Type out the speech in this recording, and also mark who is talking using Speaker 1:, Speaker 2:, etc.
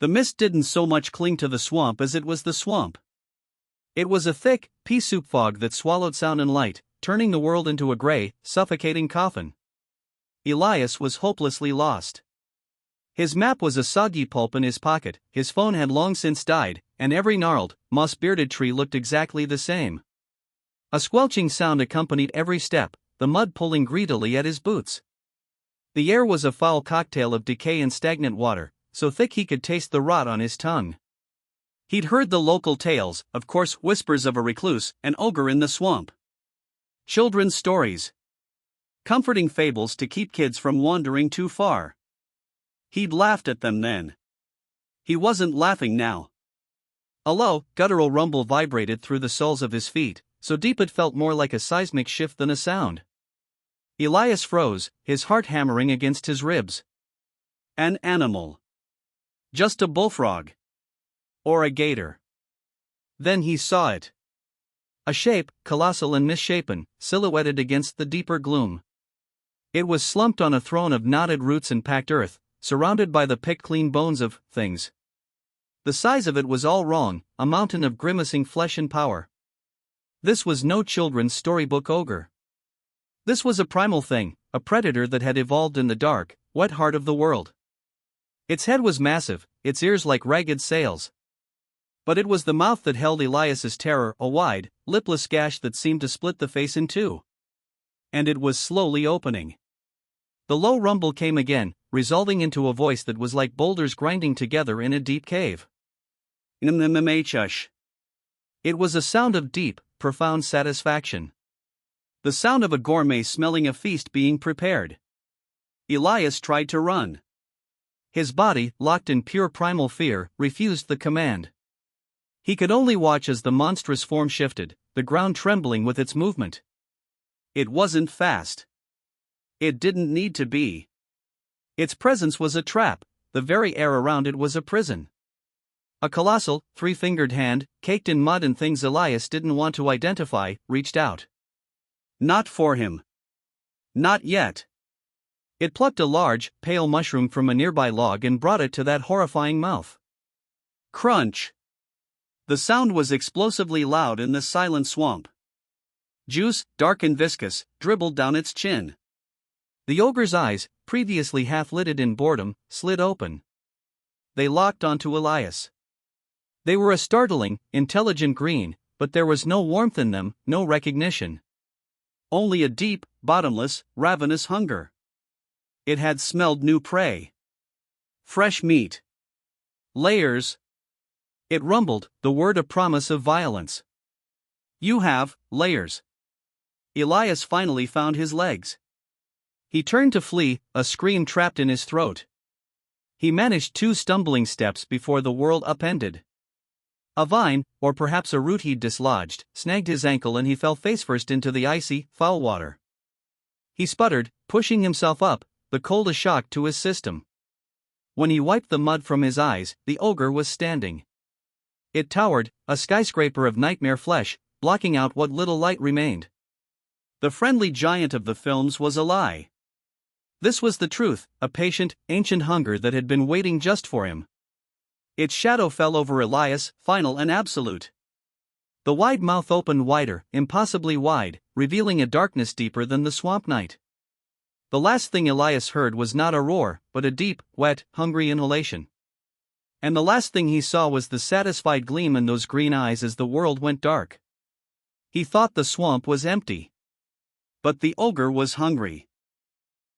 Speaker 1: The mist didn't so much cling to the swamp as it was the swamp. It was a thick, pea-soup fog that swallowed sound and light, turning the world into a gray, suffocating coffin. Elias was hopelessly lost. His map was a soggy pulp in his pocket, his phone had long since died, and every gnarled, moss-bearded tree looked exactly the same. A squelching sound accompanied every step, the mud pulling greedily at his boots. The air was a foul cocktail of decay and stagnant water, so thick he could taste the rot on his tongue. He'd heard the local tales, of course, whispers of a recluse, an ogre in the swamp. Children's stories. Comforting fables to keep kids from wandering too far. He'd laughed at them then. He wasn't laughing now. A low, guttural rumble vibrated through the soles of his feet, so deep it felt more like a seismic shift than a sound. Elias froze, his heart hammering against his ribs. An animal. Just a bullfrog. Or a gator. Then he saw it. A shape, colossal and misshapen, silhouetted against the deeper gloom. It was slumped on a throne of knotted roots and packed earth, surrounded by the picked-clean bones of things. The size of it was all wrong, a mountain of grimacing flesh and power. This was no children's storybook ogre. This was a primal thing, a predator that had evolved in the dark, wet heart of the world. Its head was massive, its ears like ragged sails. But it was the mouth that held Elias's terror, a wide, lipless gash that seemed to split the face in two. And it was slowly opening. The low rumble came again, resolving into a voice that was like boulders grinding together in a deep cave. It was a sound of deep, profound satisfaction. The sound of a gourmet smelling a feast being prepared. Elias tried to run. His body, locked in pure primal fear, refused the command. He could only watch as the monstrous form shifted, the ground trembling with its movement. It wasn't fast. It didn't need to be. Its presence was a trap, the very air around it was a prison. A colossal, three-fingered hand, caked in mud and things Elias didn't want to identify, reached out. Not for him. Not yet. It plucked a large, pale mushroom from a nearby log and brought it to that horrifying mouth. Crunch. The sound was explosively loud in the silent swamp. Juice, dark and viscous, dribbled down its chin. The ogre's eyes, previously half-lidded in boredom, slid open. They locked onto Elias. They were a startling, intelligent green, but there was no warmth in them, no recognition. Only a deep, bottomless, ravenous hunger. It had smelled new prey. Fresh meat. Layers. It rumbled, the word a promise of violence. You have layers. Elias finally found his legs. He turned to flee, a scream trapped in his throat. He managed 2 stumbling steps before the world upended. A vine, or perhaps a root he'd dislodged, snagged his ankle and he fell face-first into the icy, foul water. He sputtered, pushing himself up, the cold a shock to his system. When he wiped the mud from his eyes, the ogre was standing. It towered, a skyscraper of nightmare flesh, blocking out what little light remained. The friendly giant of the films was a lie. This was the truth, a patient, ancient hunger that had been waiting just for him. Its shadow fell over Elias, final and absolute. The wide mouth opened wider, impossibly wide, revealing a darkness deeper than the swamp night. The last thing Elias heard was not a roar, but a deep, wet, hungry inhalation. And the last thing he saw was the satisfied gleam in those green eyes as the world went dark. He thought the swamp was empty. But the ogre was hungry.